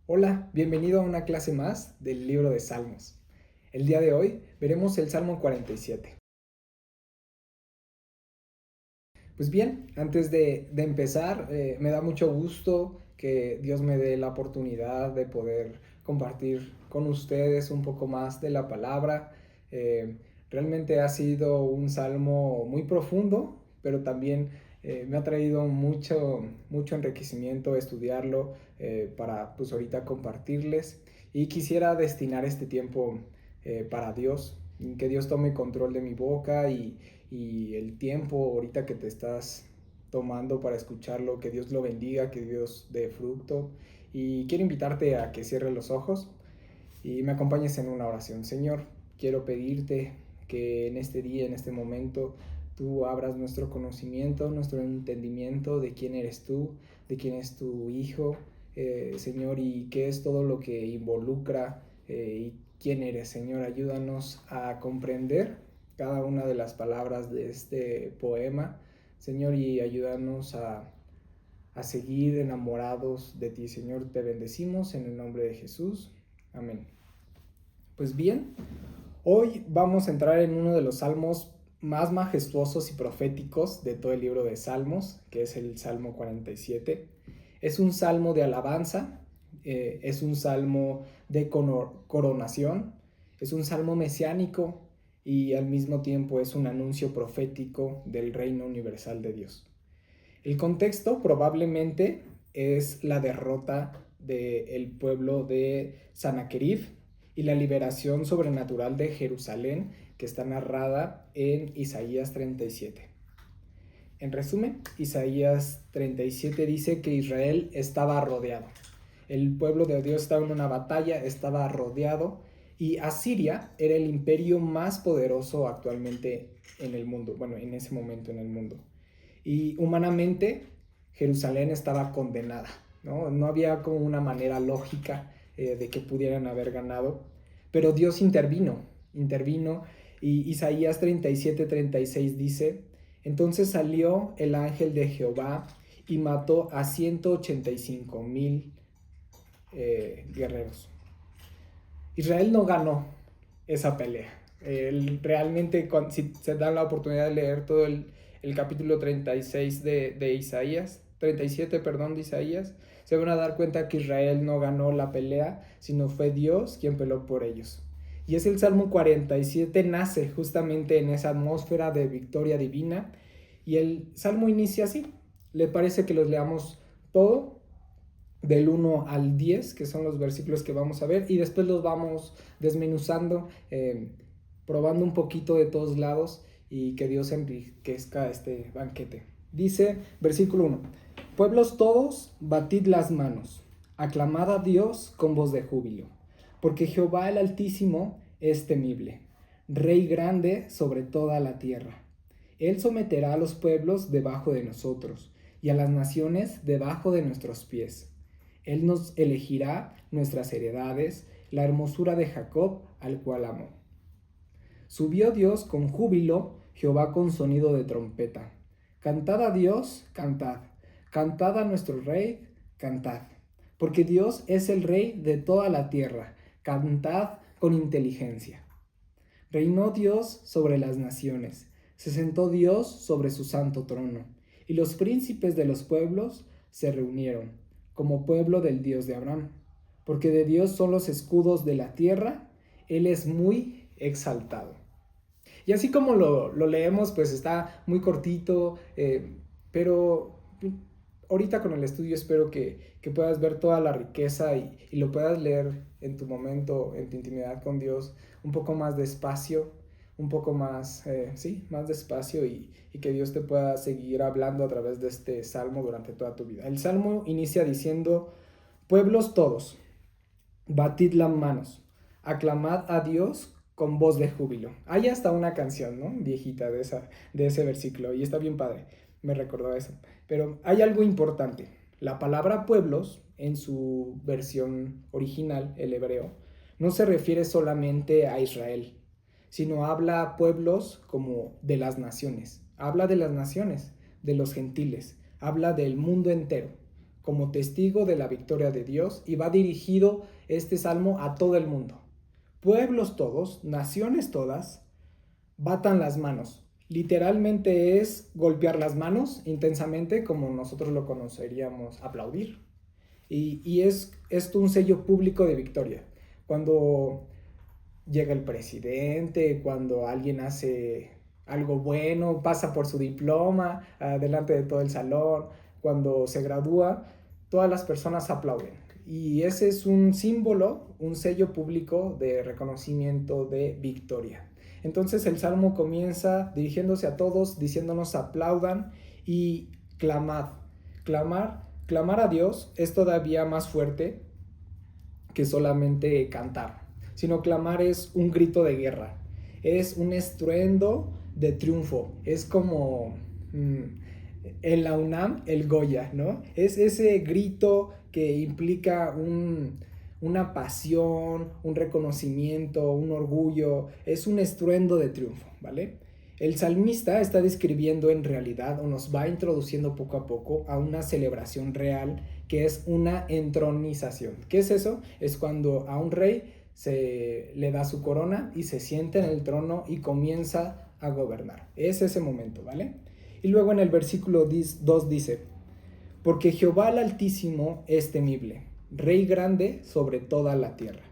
Hola, bienvenido a una clase más del libro de Salmos. El día de hoy veremos el Salmo 47. Pues bien, antes de empezar, me da mucho gusto que Dios me dé la oportunidad de poder compartir con ustedes un poco más de la palabra. Eh, Realmente ha sido un salmo muy profundo, pero también me ha traído mucho enriquecimiento estudiarlo para pues ahorita compartirles. Y quisiera destinar este tiempo para Dios, que Dios tome control de mi boca y el tiempo ahorita que te estás tomando para escucharlo, que Dios lo bendiga, que Dios dé fruto. Y quiero invitarte a que cierres los ojos y me acompañes en una oración. Señor, quiero pedirte que en este día, en este momento, tú abras nuestro conocimiento, nuestro entendimiento de quién eres tú, de quién es tu Hijo, Señor, y qué es todo lo que involucra y quién eres, Señor. Ayúdanos a comprender cada una de las palabras de este poema, Señor, y ayúdanos a seguir enamorados de ti, Señor. Te bendecimos en el nombre de Jesús. Amén. Pues bien, hoy vamos a entrar en uno de los salmos más majestuosos y proféticos de todo el libro de Salmos, que es el Salmo 47. Es un salmo de alabanza, es un salmo de coronación, es un salmo mesiánico y al mismo tiempo es un anuncio profético del reino universal de Dios. El contexto probablemente es la derrota del pueblo de Sanaquerib y la liberación sobrenatural de Jerusalén, que está narrada en Isaías 37. En resumen, Isaías 37 dice que Israel estaba rodeado. El pueblo de Dios estaba en una batalla, estaba rodeado, y Asiria era el imperio más poderoso actualmente en el mundo, bueno, en ese momento en el mundo. Y humanamente Jerusalén estaba condenada, ¿no? No había como una manera lógica de que pudieran haber ganado, pero Dios intervino, y Isaías 37:36 dice: entonces salió el ángel de Jehová y mató a 185,000 guerreros. Israel no ganó esa pelea. Realmente, si se dan la oportunidad de leer todo el capítulo 36 de Isaías, 37, perdón, de Isaías, se van a dar cuenta que Israel no ganó la pelea, sino fue Dios quien peleó por ellos. Y es el Salmo 47, nace justamente en esa atmósfera de victoria divina. Y el Salmo inicia así. ¿Le parece que los leamos todo? Del 1 al 10, que son los versículos que vamos a ver, y después los vamos desmenuzando, probando un poquito de todos lados, y que Dios enriquezca este banquete. Dice, versículo 1: pueblos todos, batid las manos, aclamad a Dios con voz de júbilo, porque Jehová el Altísimo es temible, Rey grande sobre toda la tierra. Él someterá a los pueblos debajo de nosotros, y a las naciones debajo de nuestros pies. Él nos elegirá nuestras heredades, la hermosura de Jacob, al cual amó. Subió Dios con júbilo, Jehová con sonido de trompeta. Cantad a Dios, cantad. Cantad a nuestro Rey, cantad. Porque Dios es el Rey de toda la tierra. Cantad con inteligencia. Reinó Dios sobre las naciones. Se sentó Dios sobre su santo trono. Y los príncipes de los pueblos se reunieron como pueblo del Dios de Abraham, porque de Dios son los escudos de la tierra, Él es muy exaltado. Y así como lo leemos, pues está muy cortito, pero ahorita con el estudio espero que puedas ver toda la riqueza y lo puedas leer en tu momento, en tu intimidad con Dios, un poco más despacio, un poco más, sí, más despacio, y que Dios te pueda seguir hablando a través de este salmo durante toda tu vida. El salmo inicia diciendo: pueblos todos, batid las manos, aclamad a Dios con voz de júbilo. Hay hasta una canción, ¿no? Viejita de ese versículo, y está bien padre, me recordó eso. Pero hay algo importante. La palabra pueblos, en su versión original, el hebreo, no se refiere solamente a Israel, sino habla a pueblos como de las naciones. Habla de las naciones, de los gentiles, habla del mundo entero. como testigo de la victoria de Dios, y va dirigido este salmo a todo el mundo. Pueblos todos, naciones todas, batan las manos. Literalmente es golpear las manos intensamente, como nosotros lo conoceríamos, aplaudir. Y es esto un sello público de victoria. Cuando llega el presidente, cuando alguien hace algo bueno, pasa por su diploma, delante de todo el salón, cuando se gradúa, todas las personas aplauden. Y ese es un símbolo, un sello público de reconocimiento de victoria. Entonces el salmo comienza dirigiéndose a todos, diciéndonos aplaudan y clamad. Clamar a Dios es todavía más fuerte que solamente cantar, sino clamar es un grito de guerra, es un estruendo de triunfo, es como en la UNAM el Goya, ¿no? Es ese grito que implica una pasión, un reconocimiento, un orgullo, es un estruendo de triunfo, ¿vale? El salmista está describiendo en realidad, o nos va introduciendo poco a poco, a una celebración real que es una entronización. ¿Qué es eso? Es cuando a un rey se le da su corona y se sienta en el trono y comienza a gobernar. Es ese momento, ¿vale? Y luego en el versículo 2 dice, porque Jehová el Altísimo es temible, Rey grande sobre toda la tierra.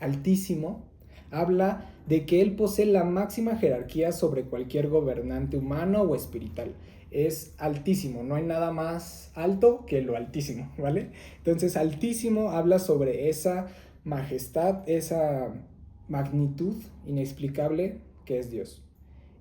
Altísimo habla de que él posee la máxima jerarquía sobre cualquier gobernante humano o espiritual. Es altísimo, no hay nada más alto que lo altísimo, ¿vale? Entonces altísimo habla sobre esa majestad, esa magnitud inexplicable que es Dios.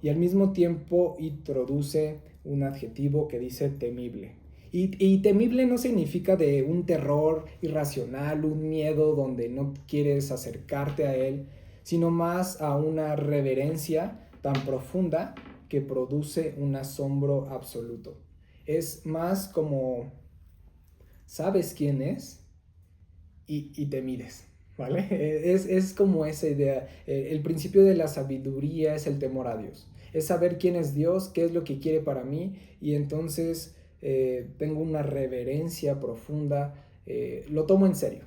Y al mismo tiempo introduce un adjetivo que dice temible. Y temible no significa de un terror irracional, un miedo donde no quieres acercarte a él, sino más a una reverencia tan profunda que produce un asombro absoluto. Es más como, sabes quién es y te mides, ¿vale? Es como esa idea. El principio de la sabiduría es el temor a Dios. Es saber quién es Dios, qué es lo que quiere para mí, y entonces tengo una reverencia profunda, lo tomo en serio.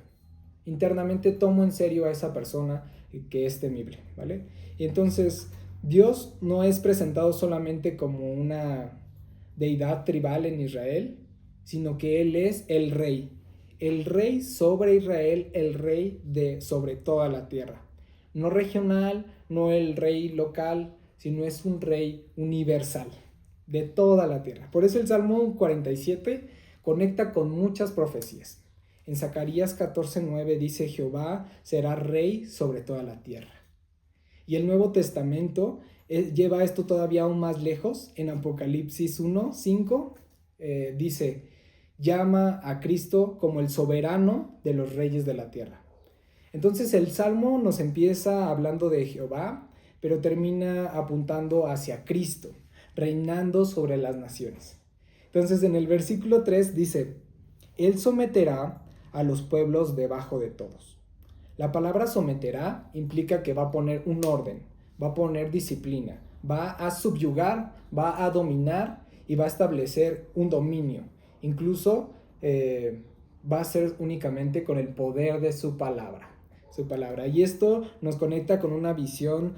Internamente tomo en serio a esa persona que es temible, ¿vale? Y entonces Dios no es presentado solamente como una deidad tribal en Israel, sino que Él es el rey sobre Israel, el rey de sobre toda la tierra. No regional, no el rey local, sino es un rey universal de toda la tierra. Por eso el Salmo 47 conecta con muchas profecías. En Zacarías 14:9 dice, Jehová será rey sobre toda la tierra. Y el Nuevo Testamento lleva esto todavía aún más lejos. En Apocalipsis 1:5 dice, llama a Cristo como el soberano de los reyes de la tierra. Entonces el Salmo nos empieza hablando de Jehová, pero termina apuntando hacia Cristo, reinando sobre las naciones. Entonces en el versículo 3 dice, Él someterá a los pueblos debajo de todos. La palabra someterá implica que va a poner un orden, va a poner disciplina, va a subyugar, va a dominar y va a establecer un dominio. Incluso va a ser únicamente con el poder de su palabra. Y esto nos conecta con una visión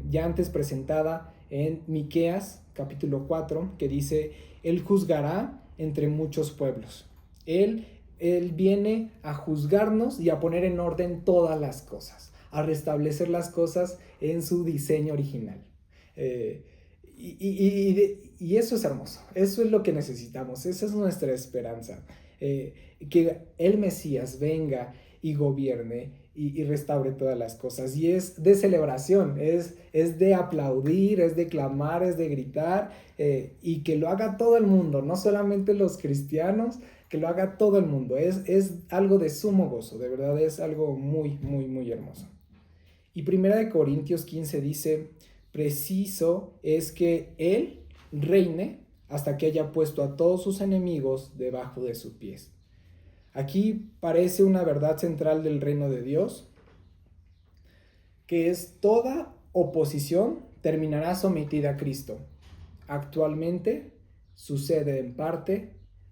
ya antes presentada en Miqueas capítulo 4, que dice, Él juzgará entre muchos pueblos. Él viene a juzgarnos y a poner en orden todas las cosas, a restablecer las cosas en su diseño original. Y eso es hermoso, eso es lo que necesitamos, esa es nuestra esperanza. Que el Mesías venga y gobierne y restaure todas las cosas. Y es de celebración, es de aplaudir, es de clamar, es de gritar, y que lo haga todo el mundo, no solamente los cristianos, que lo haga todo el mundo. Es algo de sumo gozo, de verdad es algo muy, muy, muy hermoso. Y 1 Corintios 15 dice, preciso es que Él reine hasta que haya puesto a todos sus enemigos debajo de sus pies. Aquí parece una verdad central del reino de Dios, que es toda oposición terminará sometida a Cristo. Actualmente sucede en parte,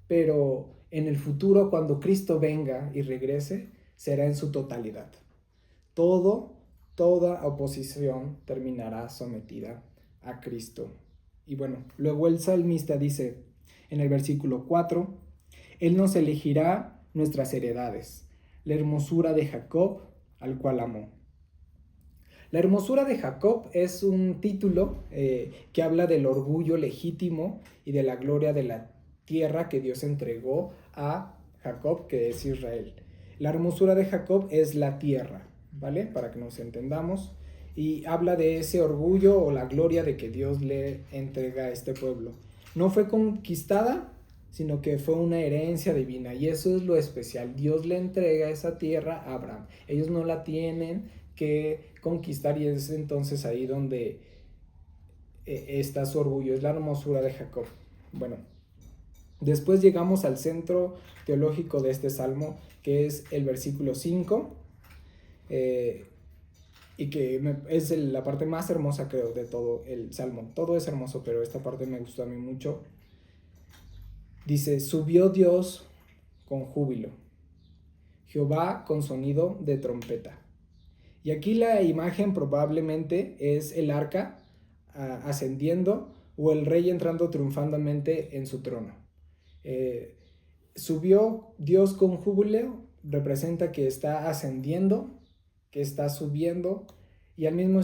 pero en el futuro, cuando Cristo venga y regrese, será en su totalidad. Toda oposición terminará sometida a Cristo. Y bueno, luego el salmista dice en el versículo 4, Él nos elegirá nuestras heredades, la hermosura de Jacob, al cual amó. La hermosura de Jacob es un título que habla del orgullo legítimo y de la gloria de la tierra que Dios entregó a Jacob, que es Israel. La hermosura de Jacob es la tierra, ¿vale? Para que nos entendamos. Y habla de ese orgullo o la gloria de que Dios le entrega a este pueblo. No fue conquistada, sino que fue una herencia divina. Y eso es lo especial. Dios le entrega esa tierra a Abraham. Ellos no la tienen que conquistar, y es entonces ahí donde está su orgullo. Es la hermosura de Jacob. Bueno, después llegamos al centro teológico de este salmo, que es el versículo 5. Y que es la parte más hermosa, creo, de todo el salmo. Todo es hermoso, pero esta parte me gustó a mí mucho. Dice, subió Dios con júbilo, Jehová con sonido de trompeta. Y aquí la imagen probablemente es el arca ascendiendo o el rey entrando triunfalmente en su trono. Subió Dios con júbilo, representa que está ascendiendo, que está subiendo, y al mismo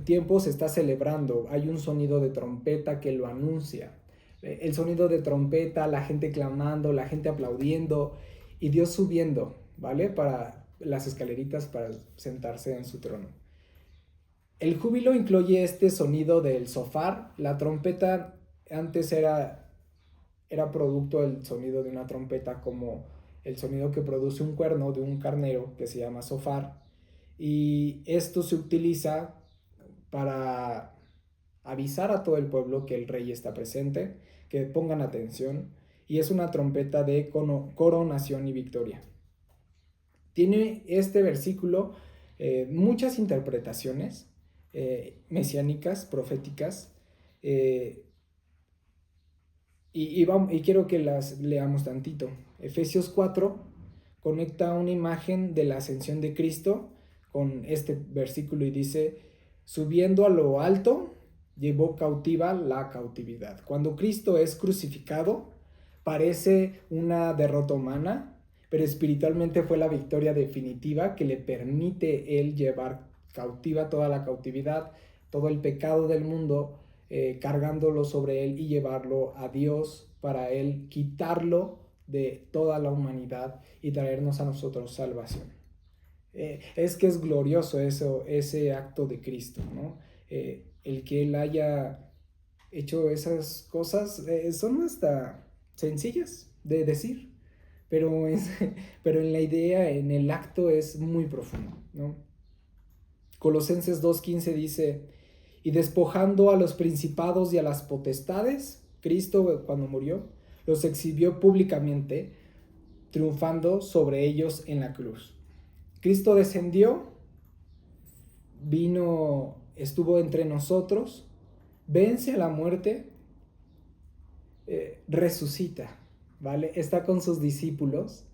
tiempo se está celebrando. Hay un sonido de trompeta que lo anuncia. El sonido de trompeta, la gente clamando, la gente aplaudiendo, y Dios subiendo, ¿vale? Para las escaleritas para sentarse en su trono. El júbilo incluye este sonido del shofar. La trompeta antes era producto del sonido de una trompeta, como el sonido que produce un cuerno de un carnero que se llama shofar. Y esto se utiliza para avisar a todo el pueblo que el rey está presente, que pongan atención, y es una trompeta de coronación y victoria. Tiene este versículo muchas interpretaciones mesiánicas, proféticas, y quiero que las leamos tantito. Efesios 4 conecta una imagen de la ascensión de Cristo con este versículo y dice, subiendo a lo alto, llevó cautiva la cautividad. Cuando Cristo es crucificado, parece una derrota humana, pero espiritualmente fue la victoria definitiva que le permite él llevar cautiva toda la cautividad, todo el pecado del mundo, cargándolo sobre él y llevarlo a Dios para él quitarlo de toda la humanidad y traernos a nosotros salvación. Es que es glorioso ese acto de Cristo, ¿no? El que él haya hecho esas cosas son hasta sencillas de decir, pero en la idea, en el acto es muy profundo, ¿no? Colosenses 2:15 dice, y despojando a los principados y a las potestades, Cristo cuando murió, los exhibió públicamente, triunfando sobre ellos en la cruz. Cristo descendió, vino, estuvo entre nosotros, vence a la muerte, resucita, ¿vale? Está con sus discípulos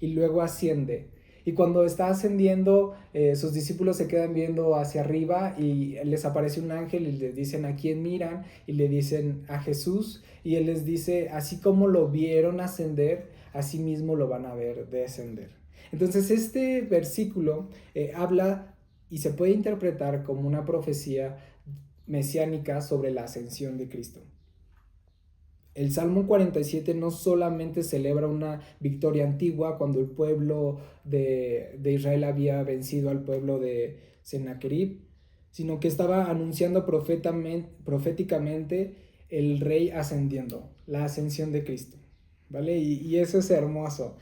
y luego asciende. Y cuando está ascendiendo, sus discípulos se quedan viendo hacia arriba y les aparece un ángel y les dicen a quién miran, y le dicen a Jesús, y él les dice, así como lo vieron ascender, así mismo lo van a ver descender. Entonces este versículo habla y se puede interpretar como una profecía mesiánica sobre la ascensión de Cristo. El Salmo 47 no solamente celebra una victoria antigua cuando el pueblo de Israel había vencido al pueblo de Sennacherib, sino que estaba anunciando proféticamente el rey ascendiendo, la ascensión de Cristo, ¿vale? Y eso es hermoso.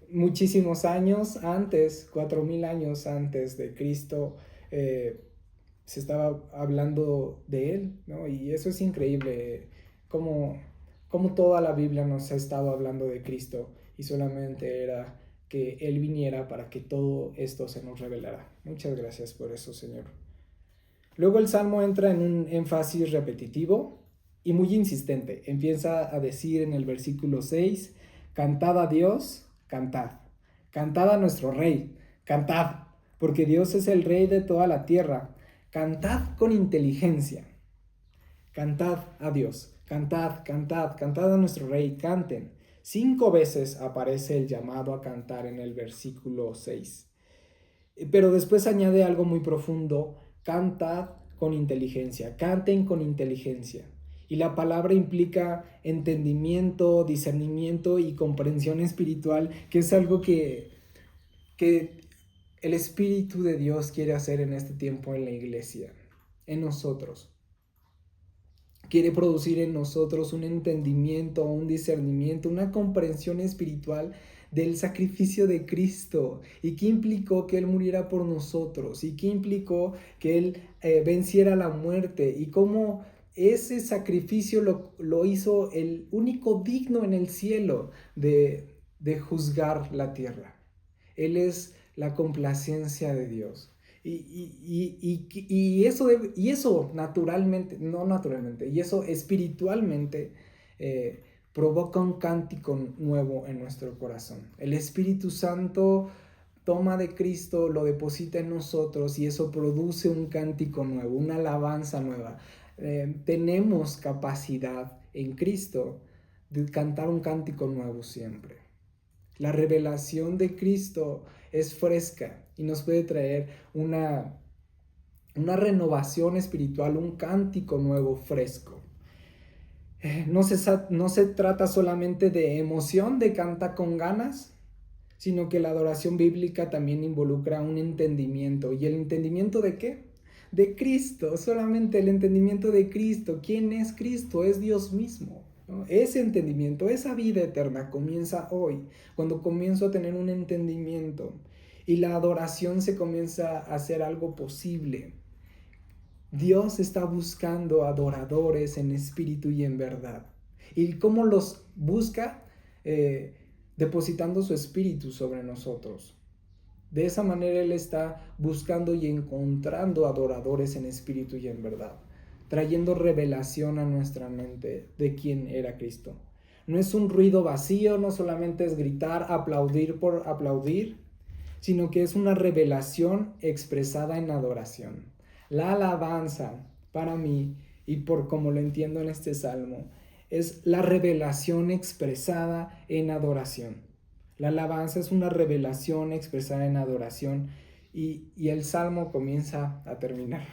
Muchísimos años antes, 4000 años antes de Cristo, se estaba hablando de él, ¿no? Y eso es increíble. Como toda la Biblia nos ha estado hablando de Cristo y solamente era que Él viniera para que todo esto se nos revelara. Muchas gracias por eso, Señor. Luego el Salmo entra en un énfasis repetitivo y muy insistente. Empieza a decir en el versículo 6 Cantad a Dios, cantad. Cantad a nuestro Rey, cantad, porque Dios es el Rey de toda la tierra. Cantad con inteligencia. Cantad a Dios, cantad, cantad, cantad a nuestro Rey, canten. 5 veces aparece el llamado a cantar en el versículo 6. Pero después añade algo muy profundo: cantad con inteligencia, canten con inteligencia. Y la palabra implica entendimiento, discernimiento y comprensión espiritual, que es algo que el Espíritu de Dios quiere hacer en este tiempo en la iglesia, en nosotros. Quiere producir en nosotros un entendimiento, un discernimiento, una comprensión espiritual del sacrificio de Cristo, y qué implicó que Él muriera por nosotros, y qué implicó que Él venciera la muerte, y cómo ese sacrificio lo hizo el único digno en el cielo de juzgar la tierra. Él es la complacencia de Dios. Y eso naturalmente, no naturalmente, y eso espiritualmente provoca un cántico nuevo en nuestro corazón. El Espíritu Santo toma de Cristo, lo deposita en nosotros, y eso produce un cántico nuevo, una alabanza nueva. Tenemos capacidad en Cristo de cantar un cántico nuevo siempre. La revelación de Cristo es fresca y nos puede traer una renovación espiritual, un cántico nuevo, fresco. No se trata solamente de emoción, de cantar con ganas, sino que la adoración bíblica también involucra un entendimiento. ¿Y el entendimiento de qué? De Cristo, solamente el entendimiento de Cristo. ¿Quién es Cristo? Es Dios mismo, ¿no? Ese entendimiento, esa vida eterna comienza hoy, cuando comienzo a tener un entendimiento y la adoración se comienza a hacer algo posible. Dios está buscando adoradores en espíritu y en verdad. ¿Y cómo los busca? Depositando su espíritu sobre nosotros. De esa manera Él está buscando y encontrando adoradores en espíritu y en verdad, trayendo revelación a nuestra mente de quién era Cristo. No es un ruido vacío, no solamente es gritar, aplaudir por aplaudir, sino que es una revelación expresada en adoración. La alabanza, para mí, y por como lo entiendo en este salmo, es la revelación expresada en adoración. La alabanza es una revelación expresada en adoración, y el salmo comienza a terminar.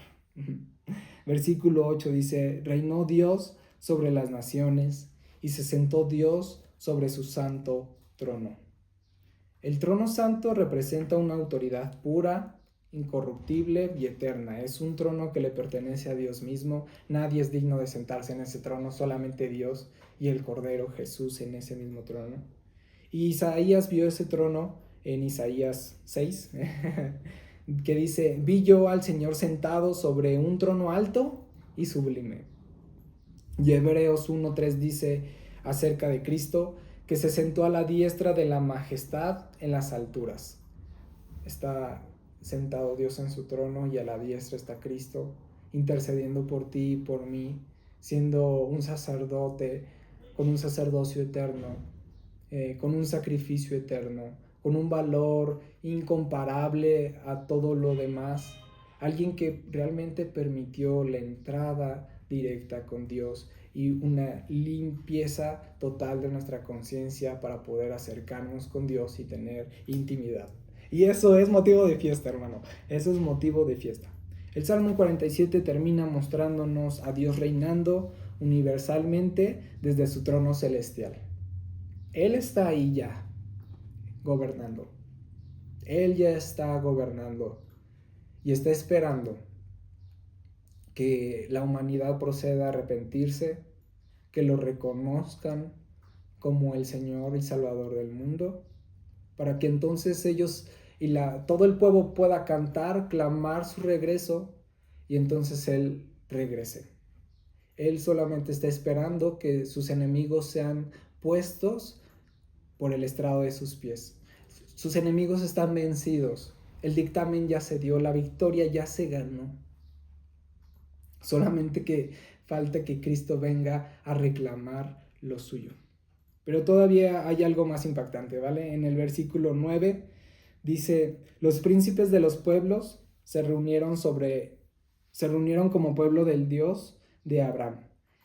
Versículo 8 dice: reinó Dios sobre las naciones y se sentó Dios sobre su santo trono. El trono santo representa una autoridad pura, incorruptible y eterna. Es un trono que le pertenece a Dios mismo. Nadie es digno de sentarse en ese trono, solamente Dios y el Cordero Jesús en ese mismo trono. Y Isaías vio ese trono en Isaías 6, que dice: vi yo al Señor sentado sobre un trono alto y sublime. Y Hebreos 1:3 dice acerca de Cristo que se sentó a la diestra de la majestad en las alturas. Está sentado Dios en su trono y a la diestra está Cristo, intercediendo por ti y por mí, siendo un sacerdote con un sacerdocio eterno, con un sacrificio eterno, con un valor incomparable a todo lo demás. Alguien que realmente permitió la entrada directa con Dios y una limpieza total de nuestra conciencia para poder acercarnos con Dios y tener intimidad. Y eso es motivo de fiesta, hermano. Eso es motivo de fiesta. El Salmo 47 termina mostrándonos a Dios reinando universalmente desde su trono celestial. Él está ahí ya, gobernando. Él ya está gobernando y está esperando que la humanidad proceda a arrepentirse, que lo reconozcan como el Señor y Salvador del mundo, para que entonces ellos y todo el pueblo pueda cantar, clamar su regreso, y entonces Él regrese. Él solamente está esperando que sus enemigos sean puestos por el estrado de sus pies. Sus enemigos están vencidos. El dictamen ya se dio, la victoria ya se ganó. Solamente que falta que Cristo venga a reclamar lo suyo. Pero todavía hay algo más impactante, ¿vale? En el versículo 9 dice, los príncipes de los pueblos se reunieron como pueblo del Dios de Abraham.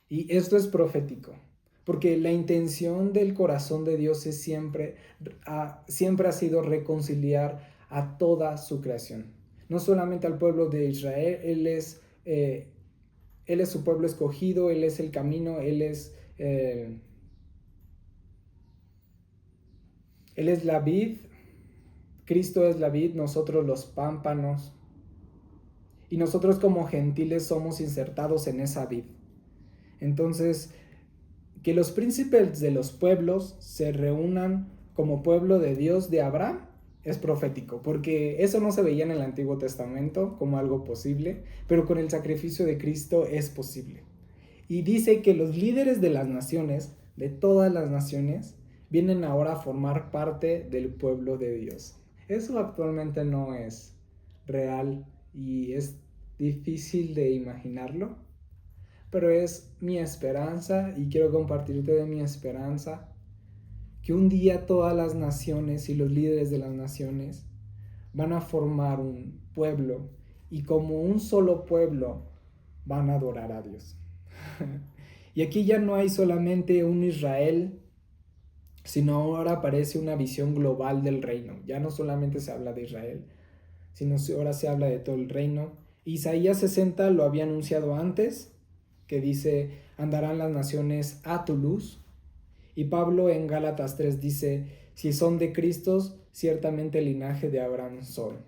Y esto es profético, porque la intención del corazón de Dios es siempre ha sido reconciliar a toda su creación. No solamente al pueblo de Israel, Él es su pueblo escogido, Él es el camino, Él es la vid, Cristo es la vid, nosotros los pámpanos, y nosotros como gentiles somos insertados en esa vid. Entonces, que los príncipes de los pueblos se reúnan como pueblo de Dios de Abraham es profético, porque eso no se veía en el Antiguo Testamento como algo posible, pero con el sacrificio de Cristo es posible. Y dice que los líderes de las naciones, de todas las naciones, vienen ahora a formar parte del pueblo de Dios. Eso actualmente no es real y es difícil de imaginarlo, pero es mi esperanza y quiero compartirte de mi esperanza, que un día todas las naciones y los líderes de las naciones van a formar un pueblo y como un solo pueblo van a adorar a Dios. Y aquí ya no hay solamente un Israel, sino ahora aparece una visión global del reino. Ya no solamente se habla de Israel, sino ahora se habla de todo el reino. Isaías 60 lo había anunciado antes, que dice, andarán las naciones a tu luz. Y Pablo en Gálatas 3 dice, si son de Cristo, ciertamente el linaje de Abraham son.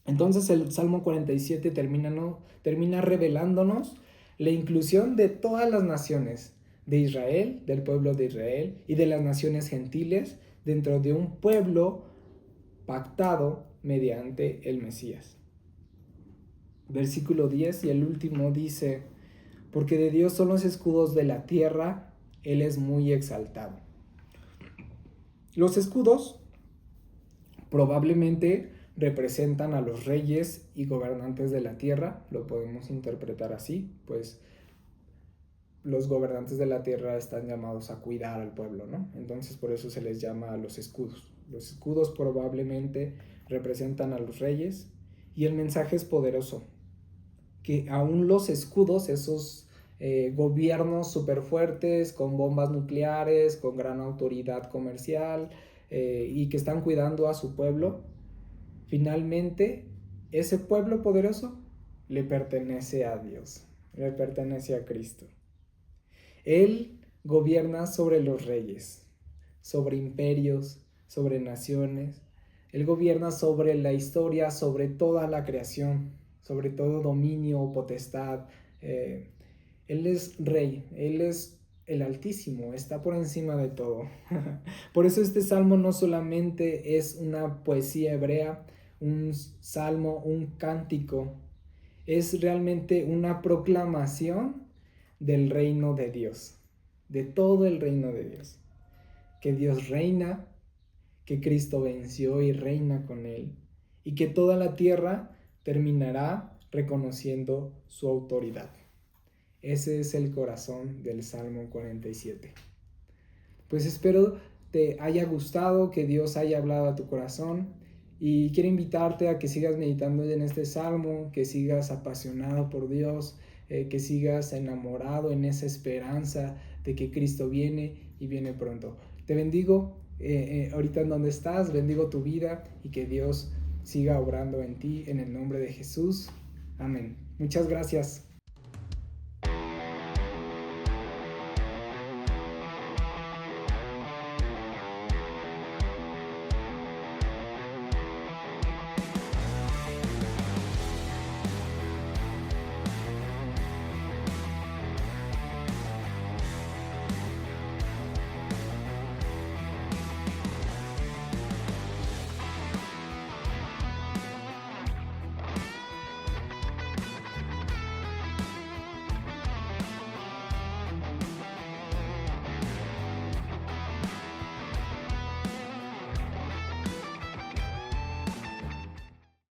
Entonces el Salmo 47 termina revelándonos la inclusión de todas las naciones de Israel, del pueblo de Israel y de las naciones gentiles dentro de un pueblo pactado mediante el Mesías. Versículo 10 y el último dice, porque de Dios son los escudos de la tierra, Él es muy exaltado. Los escudos probablemente representan a los reyes y gobernantes de la tierra, lo podemos interpretar así, pues los gobernantes de la tierra están llamados a cuidar al pueblo, ¿no? Entonces por eso se les llama a los escudos. Los escudos probablemente representan a los reyes y el mensaje es poderoso, que aún los escudos, esos gobiernos súper fuertes, con bombas nucleares, con gran autoridad comercial y que están cuidando a su pueblo, finalmente ese pueblo poderoso le pertenece a Dios, le pertenece a Cristo. Él gobierna sobre los reyes, sobre imperios, sobre naciones. Él gobierna sobre la historia, sobre toda la creación, sobre todo dominio o potestad. Él es rey, Él es el Altísimo, está por encima de todo. Por eso este salmo no solamente es una poesía hebrea, un salmo, un cántico, es realmente una proclamación del reino de Dios, de todo el reino de Dios. Que Dios reina, que Cristo venció y reina con Él, y que toda la tierra terminará reconociendo su autoridad. Ese es el corazón del Salmo 47. Pues espero te haya gustado, que Dios haya hablado a tu corazón, y quiero invitarte a que sigas meditando en este salmo, que sigas apasionado por Dios, que sigas enamorado en esa esperanza de que Cristo viene y viene pronto. Te bendigo ahorita en donde estás, bendigo tu vida y que Dios siga obrando en ti en el nombre de Jesús. Amén. Muchas gracias.